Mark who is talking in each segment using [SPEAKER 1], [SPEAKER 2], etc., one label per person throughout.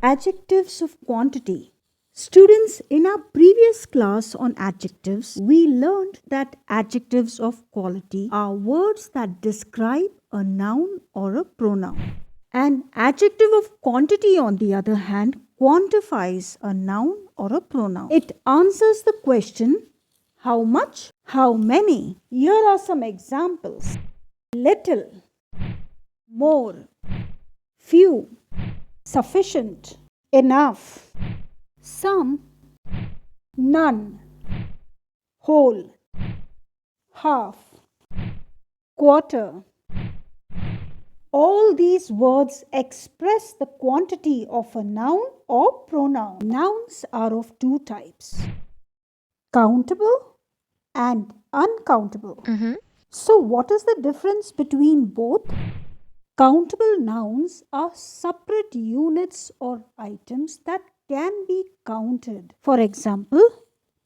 [SPEAKER 1] Adjectives of quantity. Students, in our previous class on adjectives, we learned that adjectives of quality are words that describe a noun or a pronoun. An adjective of quantity, on the other hand, quantifies a noun or a pronoun. It answers the question, how much, how many. Here are some examples. Little, more, few, sufficient, enough, some, none, whole, half, quarter. All these words express the quantity of a noun or pronoun. Nouns are of two types, countable and uncountable. So what is the difference between both? Countable nouns are separate units or items that can be counted. For example,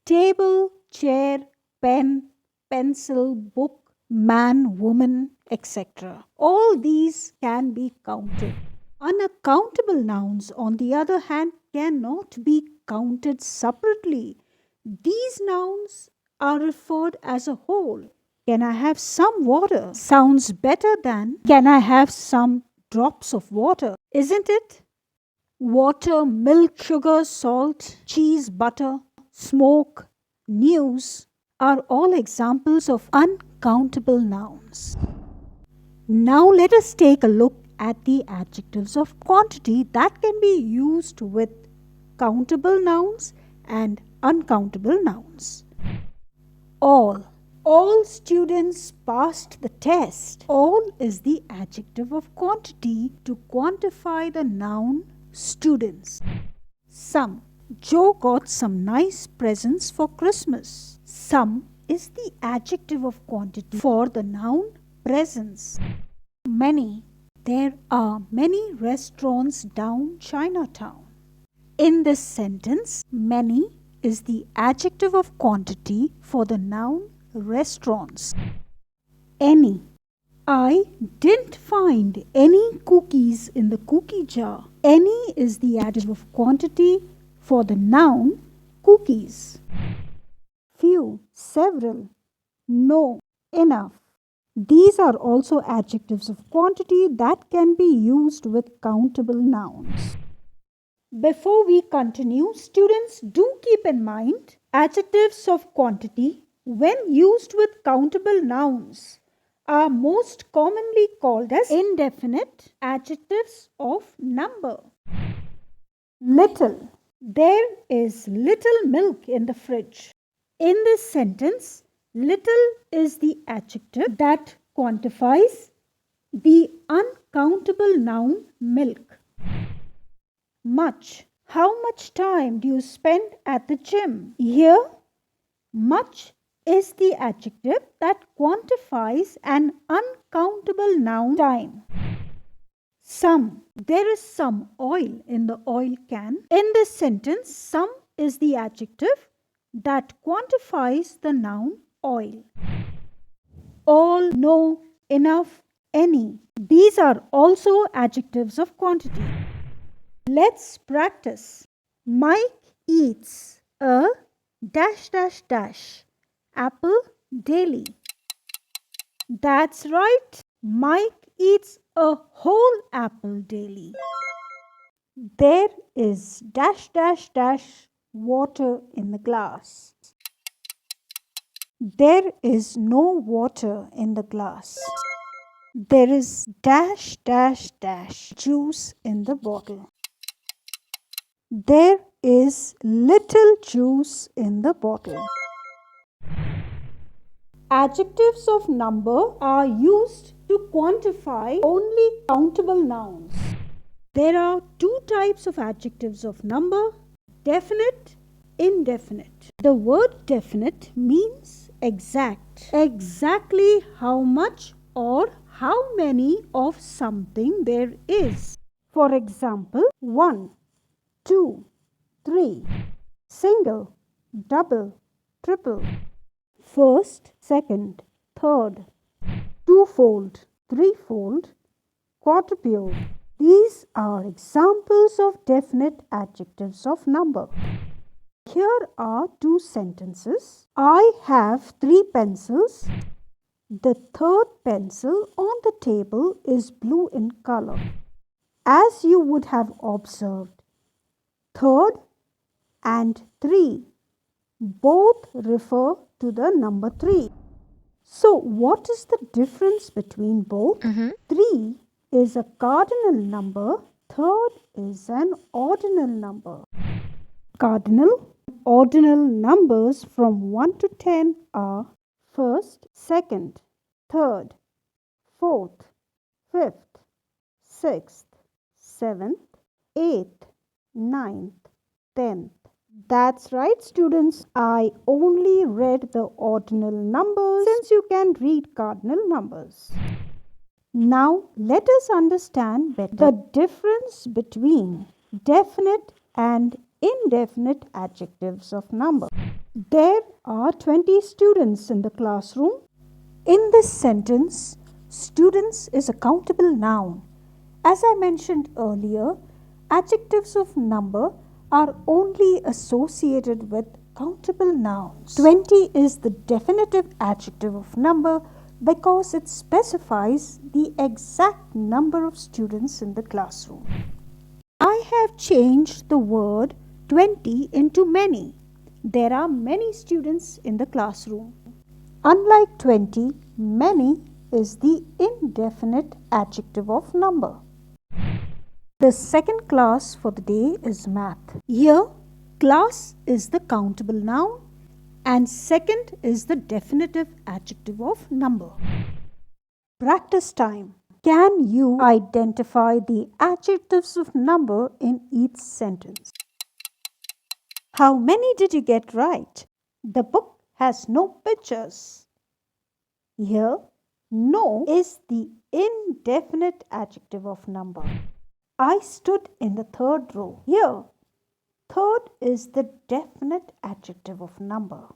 [SPEAKER 1] table, chair, pen, pencil, book, man, woman, etc. All these can be counted. Unaccountable nouns, on the other hand, cannot be counted separately. These nouns are referred as a whole. Can I have some water? Sounds better than can I have some drops of water, isn't it? Water, milk, sugar, salt, cheese, butter, smoke, news are all examples of uncountable nouns. Now let us take a look at the adjectives of quantity that can be used with countable nouns and uncountable nouns. All students passed the test. All is the adjective of quantity to quantify the noun students. Some. Joe got some nice presents for Christmas. Some is the adjective of quantity for the noun presents. Many. There are many restaurants down Chinatown. In this sentence, many is the adjective of quantity for the noun restaurants. Any. I didn't find any cookies in the cookie jar. Any is the adjective of quantity for the noun cookies. Few, several, no, enough. These are also adjectives of quantity that can be used with countable nouns. Before we continue, students, do keep in mind adjectives of quantity, when used with countable nouns, are most commonly called as indefinite adjectives of number. Little. There is little milk in the fridge. In this sentence, little is the adjective that quantifies the uncountable noun milk. Much. How much time do you spend at the gym? Here, much is the adjective that quantifies an uncountable noun time. Some. There is some oil in the oil can. In this sentence, some is the adjective that quantifies the noun oil. All, no, enough, any. These are also adjectives of quantity. Let's practice. Mike eats a dash dash dash apple daily. That's right. Mike eats a whole apple daily. There is dash dash dash water in the glass. There is no water in the glass. There is dash dash dash juice in the bottle. There is little juice in the bottle. Adjectives of number are used to quantify only countable nouns. There are two types of adjectives of number: definite, indefinite. The word definite means exact. Exactly how much or how many of something there is. For example, 1, 2, 3. Single, double, triple. First, second, third. Twofold, threefold, quadruple. These are examples of definite adjectives of number. Here are two sentences. I have 3 pencils. The third pencil on the table is blue in color. As you would have observed, third and 3 both refer to the number 3. So what is the difference between both? 3 is a cardinal number, third is an ordinal number. Cardinal, ordinal numbers from 1 to 10 are first, second, third, fourth, fifth, sixth, seventh, eighth, ninth, 10th. That's right, students. I only read the ordinal numbers since you can read cardinal numbers. Now let us understand better the difference between definite and indefinite adjectives of number. There are 20 students in the classroom. In this sentence, students is a countable noun. As I mentioned earlier, adjectives of number are only associated with countable nouns. 20 is the definitive adjective of number because it specifies the exact number of students in the classroom. I have changed the word 20 into many. There are many students in the classroom. Unlike 20, many is the indefinite adjective of number. The second class for the day is math. Here, class is the countable noun and second is the definitive adjective of number. Practice time. Can you identify the adjectives of number in each sentence? How many did you get right? The book has no pictures. Here, no is the indefinite adjective of number. I stood in the third row. Here, third is the definite adjective of number.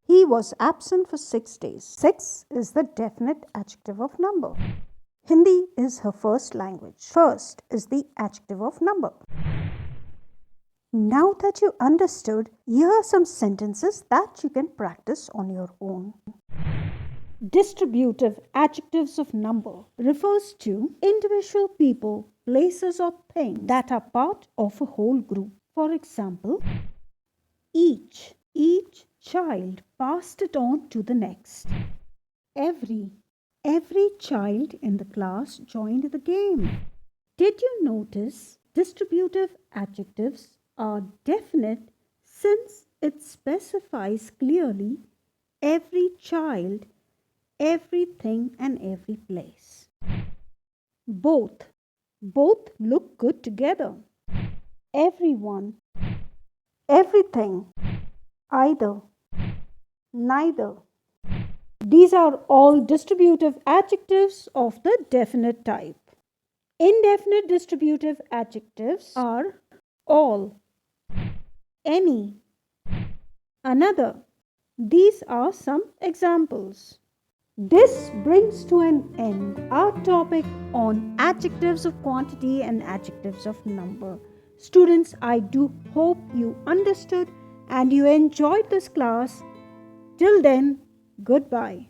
[SPEAKER 1] He was absent for 6 days. 6 is the definite adjective of number. Hindi is her first language. First is the adjective of number. Now that you understood, here are some sentences that you can practice on your own. Distributive adjectives of number refers to individual people, places or things that are part of a whole group. For example, each child passed it on to the next. Every child in the class joined the game. Did you notice distributive adjectives are definite since it specifies clearly every child, everything and every place. Both look good together. Everyone, everything, either, neither. These are all distributive adjectives of the definite type. Indefinite distributive adjectives are all, any, another. These are some examples. This brings to an end our topic on adjectives of quantity and adjectives of number. Students, I do hope you understood and you enjoyed this class. Till then, goodbye.